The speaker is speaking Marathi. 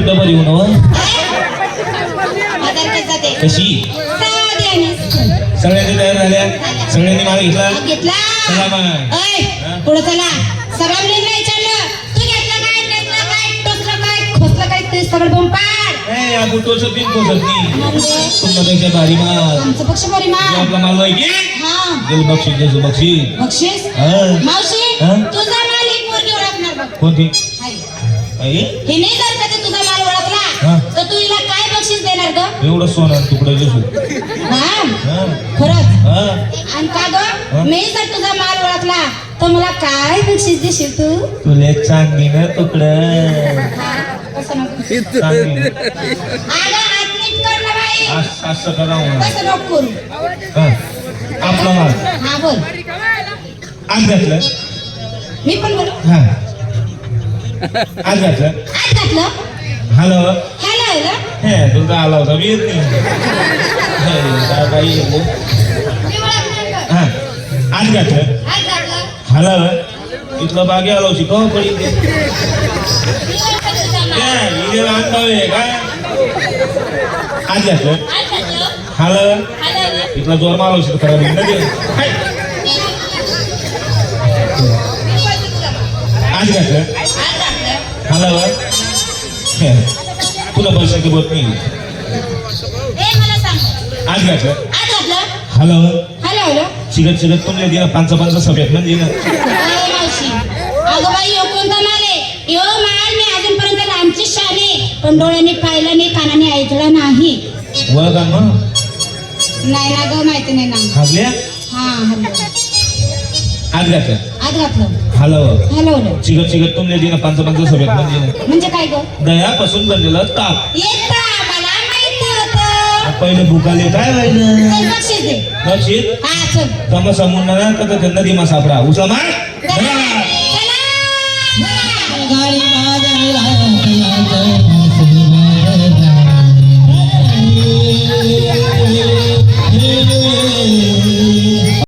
डबल येऊ नव कशी सगळ्यांनी तयार झाल्या सगळ्यांनी माल घेतला चला मग पुढे चला सगळ्यांनी नाही चाललं तू घेतलं काय नेतलं काय टोचलं काय खोसलं काय ते सगळं बॉम्ब पाड ए आपण टोचत नाही तुमच्यापेक्षा भारी माल आमचं पक्ष भारी माल आपला माल आहे की हा दिल बक्षीस बक्षीस मावशी तुझा माल एक मुलगी ओळखणार बघ कोणती हे नाही जर का ते तुझा माल ओळखला तर तू हिला काय बक्षीस देणार ग एवढं सोनं तुकडं दिसू खरंच आणि का ग मी जर तुझा माल ओळखला तर मला काय बक्षीस देशील तू तुला चांगली ना तुकडं कसं नको चांगली आगा हात नीट कर ना बाई असं करावं कसं नको करू आपला माल हा बोल आज घातलं मी पण बोलू हा आज घातलं आज घातलं हॅलो हॅलो हे तुझा आला होता मी येत नाही काही हा आज घातलं हॅलो इथलं बागे आलो शिकव पडी अंगावे काय आज घातलं हॅलो इथला जोर मारलो शिक खराब आज घातलं हॅलो तुला पैसा की बोलत नाही आज घातलं हॅलो हॅलो चिकट तुमले दिना पांच सभेत म्हणजे अगं बाई यो कोणता माल आहे यो माल मी अजूनपर्यंत आमची शाने पण डोळ्यांनी पाहिलं नाही कानाने ऐकलं नाही ओळखा मग नाही ना ग माहिती नाही ना हागल्या हा आज घातलं हॅलो हॅलो चिकट तुमले दिना पांच सभेत म्हणजे काय ग दह्यापासून बनलेलं ताप येता मला माहिती होतं पहिले भुकाले काय व्हायचं चल बक्षीस दे बक्षीस हा चल तमा समोर ना तर नदी मा सापडा उचला मार चला